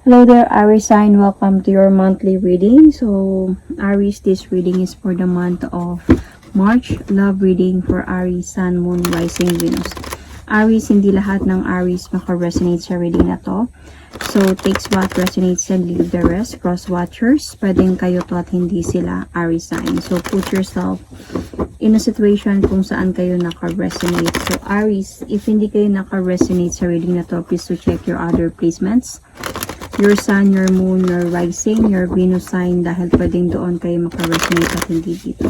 Hello there, Aries sign. Welcome to your monthly reading. So, Aries, this reading is for the month of March. Love reading for Aries, Sun, Moon, Rising, Venus. Aries, hindi lahat ng Aries maka-resonate sa reading na to. So, takes what resonates and leave the rest. Cross-watchers, pwedeng kayo to at hindi sila Aries sign. So, put yourself in a situation kung saan kayo naka-resonate. So, Aries, if hindi kayo naka-resonate sa reading na to, please to check your other placements. Your Sun, your Moon, your Rising, your Venus sign, dahil pwedeng doon kayo maka-resonate at hindi dito.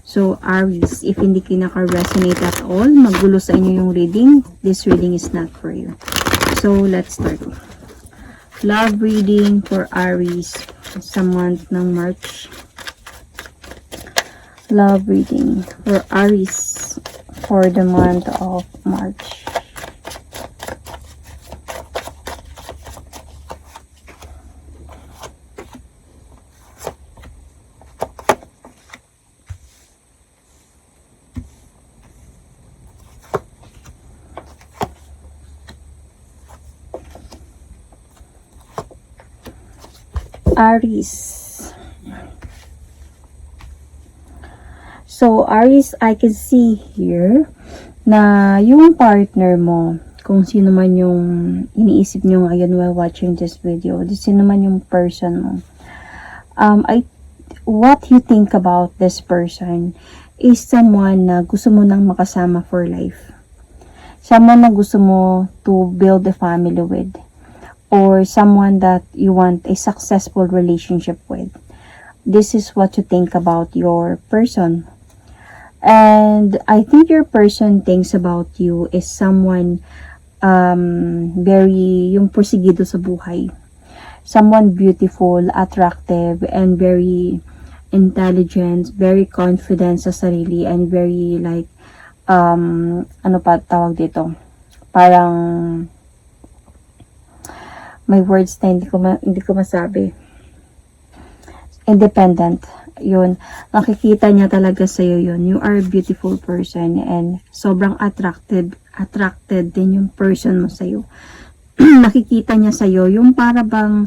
So, Aries, if hindi kayo naka-resonate at all, magulo sa inyo yung reading, this reading is not for you. So, let's start. Love reading for Aries sa month ng March. Love reading for Aries for the month of March. Aries. So, Aries, I can see here na yung partner mo, kung sino man yung iniisip nyo ngayon while watching this video, sino man yung person mo, what you think about this person is someone na gusto mo nang makasama for life. Someone na gusto mo to build a family with. Or someone that you want a successful relationship with. This is what you think about your person. And I think your person thinks about you is someone very yung porsigido sa buhay. Someone beautiful, attractive, and very intelligent, very confident sa sarili, and very like, ano pa tawag dito? Parang may words na hindi ko masabi. Independent. Yun. Nakikita niya talaga sa'yo yun. You are a beautiful person and sobrang attracted din yung person mo sa'yo. Nakikita niya sa'yo yung para bang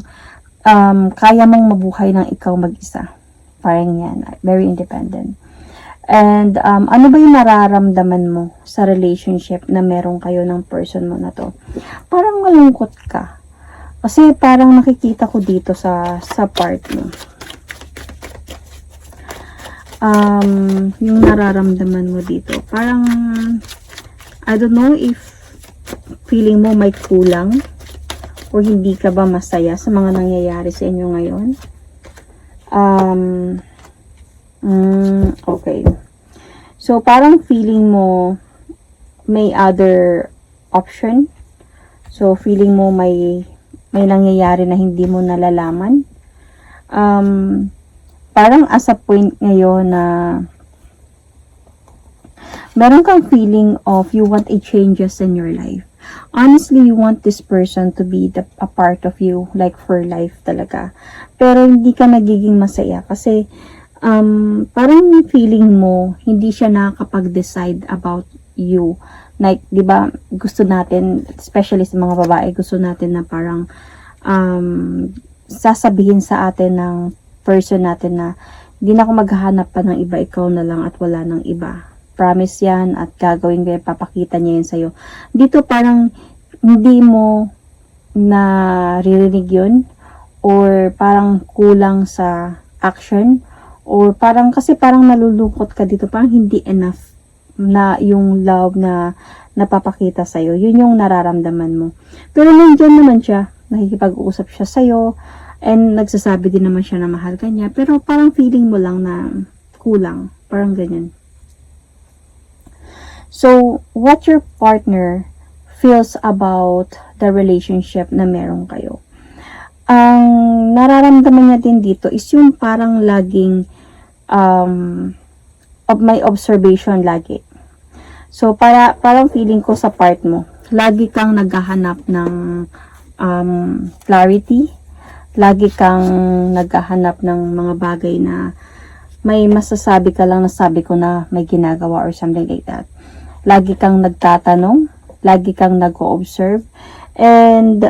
kaya mong mabuhay ng ikaw mag-isa. Parang yan. Very independent. And ano ba yung nararamdaman mo sa relationship na meron kayo ng person mo na to? Parang malungkot ka. Kasi parang nakikita ko dito sa part mo. Yung nararamdaman mo dito. Parang, I don't know if feeling mo may kulang or hindi ka ba masaya sa mga nangyayari sa inyo ngayon. Okay. So, parang feeling mo may other option. So, feeling mo may nangyayari na hindi mo nalalaman. Parang as a point ngayon na meron kang feeling of you want a changes in your life. Honestly, you want this person to be a part of you, like for life talaga. Pero hindi ka nagiging masaya kasi parang feeling mo hindi siya nakakapag-decide about you. Like, di ba, gusto natin, especially sa mga babae, gusto natin na parang sasabihin sa atin ng person natin na hindi na ako maghahanap pa ng iba, ikaw na lang at wala ng iba. Promise yan at gagawin ko yan, papakita niya yan sa'yo. Dito parang hindi mo naririnig yun or parang kulang sa action or parang kasi parang nalulungkot ka dito, parang hindi enough na yung love na napapakita sa'yo. Yun yung nararamdaman mo. Pero nandiyan naman siya. Nakikipag-uusap siya sa'yo. And nagsasabi din naman siya na mahal ka niya. Pero parang feeling mo lang na kulang. Parang ganyan. So, what your partner feels about the relationship na meron kayo. Ang nararamdaman niya din dito is yung parang laging may observation lagi. So, parang feeling ko sa part mo, lagi kang naghahanap ng clarity, lagi kang naghahanap ng mga bagay na may masasabi ka lang na sabi ko na may ginagawa or something like that. Lagi kang nagtatanong, lagi kang nag-o-observe, and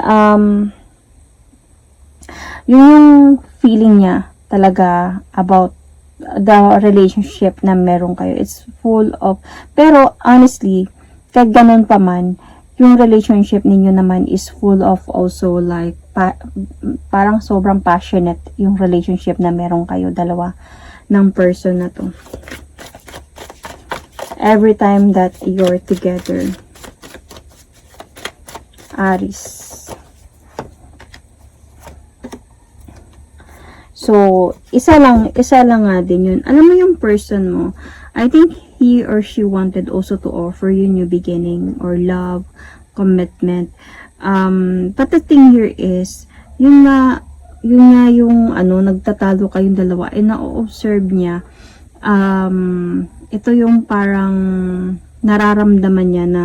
yung feeling niya talaga about the relationship na meron kayo. It's full of, pero honestly, kahit ganun pa man, yung relationship ninyo naman is full of also like, parang sobrang passionate yung relationship na meron kayo dalawa ng person na to. Every time that you're together, Aries. So, isa lang nga din yun. Alam mo yung person mo, I think he or she wanted also to offer you new beginning or love, commitment. But the thing here is, yung nagtatalo kayong dalawa, na-observe niya, ito yung parang nararamdaman niya na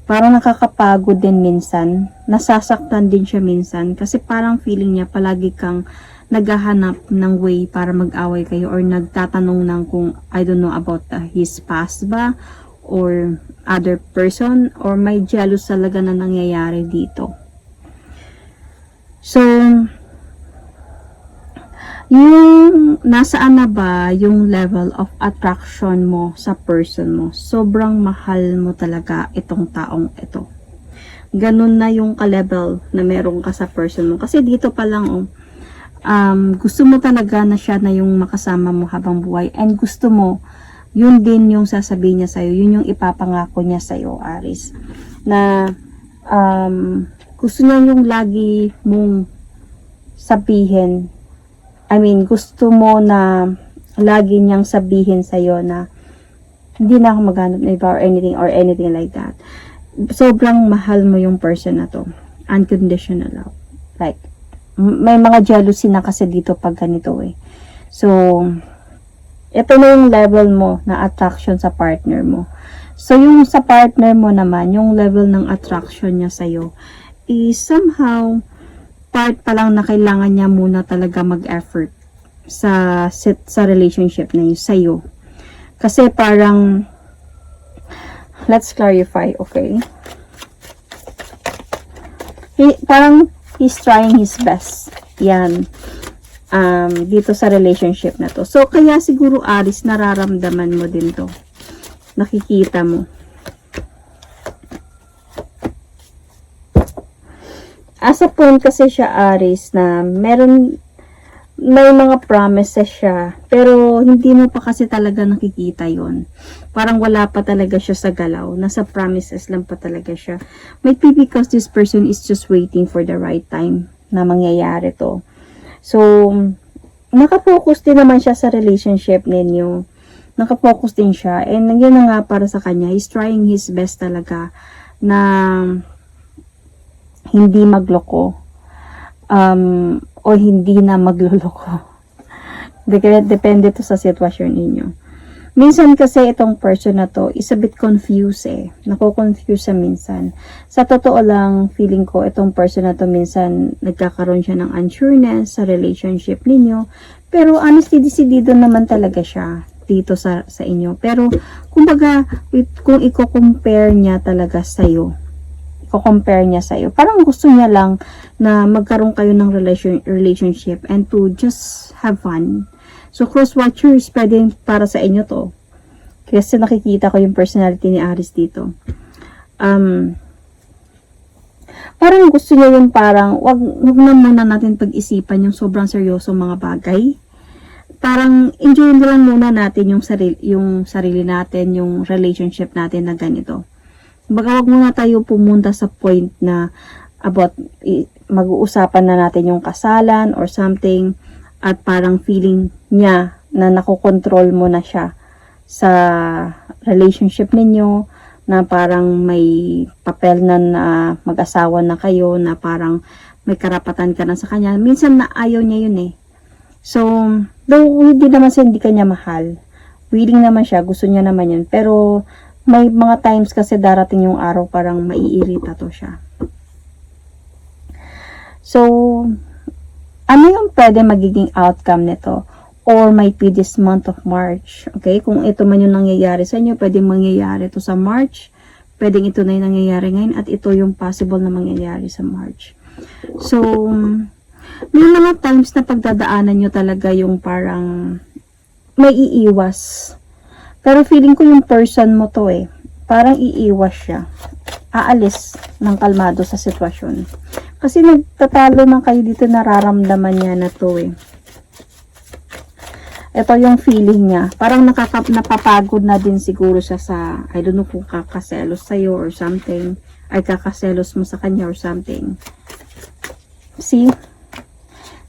parang nakakapagod din minsan, nasasaktan din siya minsan, kasi parang feeling niya palagi kang naghahanap ng way para mag-away kayo or nagtatanong ng kung, I don't know, about his past ba or other person or may jealous talaga na nangyayari dito. So, yung nasaan na ba yung level of attraction mo sa person mo? Sobrang mahal mo talaga itong taong ito. Ganun na yung ka-level na meron ka sa person mo. Kasi dito pa lang, gusto mo talaga na siya na yung makasama mo habang buhay, and gusto mo yun din yung sasabihin niya sa'yo, yun yung ipapangako niya sa'yo, Aries, na gusto niya yung lagi mong sabihin, gusto mo na lagi niyang sabihin sa'yo na hindi na ako maghanap na iba or anything like that. Sobrang mahal mo yung person na to, unconditional love, like may mga jealousy na kasi dito pag ganito eh. So, ito na yung level mo na attraction sa partner mo. So, yung sa partner mo naman, yung level ng attraction niya sa'yo is somehow part pa lang na kailangan niya muna talaga mag-effort sa relationship na yun sa'yo. Kasi parang, let's clarify, okay? Parang he's trying his best. Yan. Dito sa relationship na to. So, kaya siguro, Aries, nararamdaman mo din to. Nakikita mo. As a point kasi siya, Aries, na may mga promises siya, pero hindi mo pa kasi talaga nakikita yon. Parang wala pa talaga siya sa galaw. Nasa promises lang pa talaga siya. Might be because this person is just waiting for the right time na mangyayari to. So, nakafocus din naman siya sa relationship ninyo. Nakafocus din siya. And yun na nga para sa kanya. He's trying his best talaga na hindi magloko. O hindi na magluloko. Depende to sa sitwasyon ninyo. Minsan kasi itong person na to is a bit confused eh. Nako-confuse siya minsan. Sa totoo lang, feeling ko itong person na to minsan nagkakaroon siya ng unsureness sa relationship ninyo. Pero honestly, decidido naman talaga siya dito sa inyo. Pero kumbaga, kung i-compare niya talaga sa'yo, parang gusto niya lang na magkaroon kayo ng relationship and to just have fun. So, cross watchers, pwede para sa inyo to. Kasi nakikita ko yung personality ni Aries dito. Parang gusto niya yung parang, wag na muna natin pag-isipan yung sobrang seryoso mga bagay. Parang, enjoy lang muna natin yung sarili natin, yung relationship natin na ganito. Baga, wag muna tayo pumunta sa point na about mag-uusapan na natin yung kasalan or something, at parang feeling niya na nakokontrol mo na siya sa relationship ninyo, na parang may papel na mag-asawa na kayo, na parang may karapatan ka na sa kanya. Minsan na ayaw niya yun eh. So, though hindi naman siya hindi kanya mahal, willing naman siya, gusto niya naman yun, pero may mga times kasi darating yung araw parang maiirita to siya. So, ano yung pwede magiging outcome nito? Or might be this month of March. Okay? Kung ito man yung nangyayari sa inyo, pwedeng mangyayari to sa March. Pwedeng ito na yung nangyayari ngayon, at ito yung possible na mangyayari sa March. So, May mga times na pagdadaanan nyo talaga yung parang may iiwas. Pero feeling ko yung person mo to eh. Parang iiwas siya. Aalis ng kalmado sa sitwasyon. Kasi nagtatalo na kayo dito, nararamdaman niya na to eh. Ito yung feeling niya. Parang napapagod na din siguro siya sa, I don't know kung kakaselos sa'yo or something. Ay kakaselos mo sa kanya or something. See?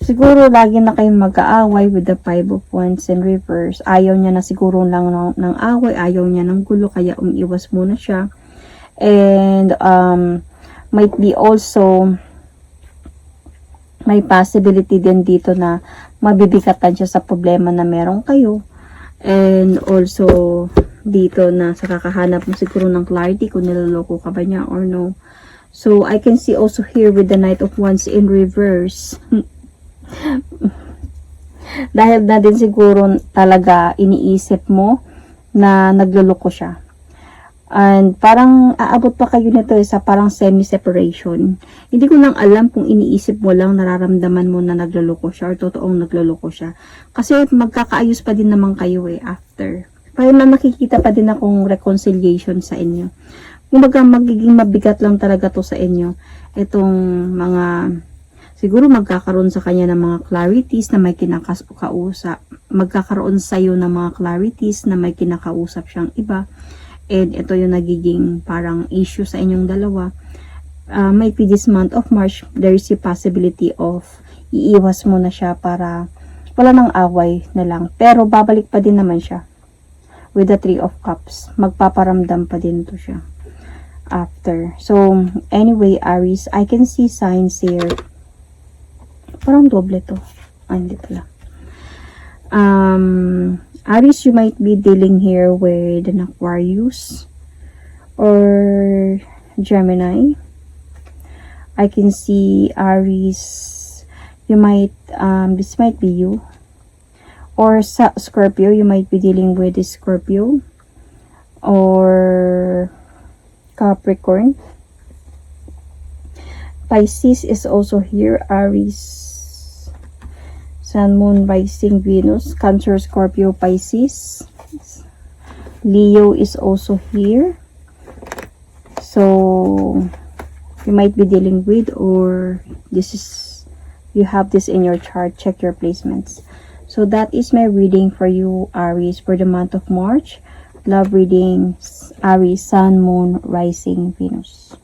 Siguro lagi na kayong mag-aaway with the 5 of Wands in reverse. Ayaw niya na siguro lang ng away. Ayaw niya ng gulo. Kaya umiiwas muna siya. And might be also may possibility din dito na mabibigatan siya sa problema na meron kayo. And also dito na sa kakahanap mo siguro ng clarity kung niloloko ka ba niya or no. So I can see also here with the Knight of Wands in reverse. Dahil na din siguro talaga iniisip mo na nagluloko siya. And parang aabot pa kayo nito sa parang semi-separation. Hindi ko lang alam kung iniisip mo lang, nararamdaman mo na nagluloko siya or totoong nagluloko siya. Kasi magkakaayos pa din naman kayo eh after. Parang nakikita pa din akong reconciliation sa inyo. Kumbaga magiging mabigat lang talaga to sa inyo. Itong mga siguro magkakaroon sa kanya ng mga clarities na may kinakausap. Magkakaroon sa iyo ng mga clarities na may kinakausap siyang iba. And ito yung nagiging parang issue sa inyong dalawa. Might be this month of March, there is a possibility of iiwas mo na siya para wala nang away na lang. Pero babalik pa din naman siya. With the 3 of Cups. Magpaparamdam pa din to siya. After. So, anyway, Aries, I can see signs here. Parang doble to. Hindi pala. Aries, you might be dealing here with an Aquarius or Gemini. I can see Aries, you might, this might be you. Or Scorpio, you might be dealing with a Scorpio or Capricorn. Pisces is also here. Aries, Sun, Moon, Rising, Venus, Cancer, Scorpio, Pisces. Leo is also here. So, you might be dealing with, or this is, you have this in your chart. Check your placements. So, that is my reading for you, Aries, for the month of March. Love readings, Aries, Sun, Moon, Rising, Venus.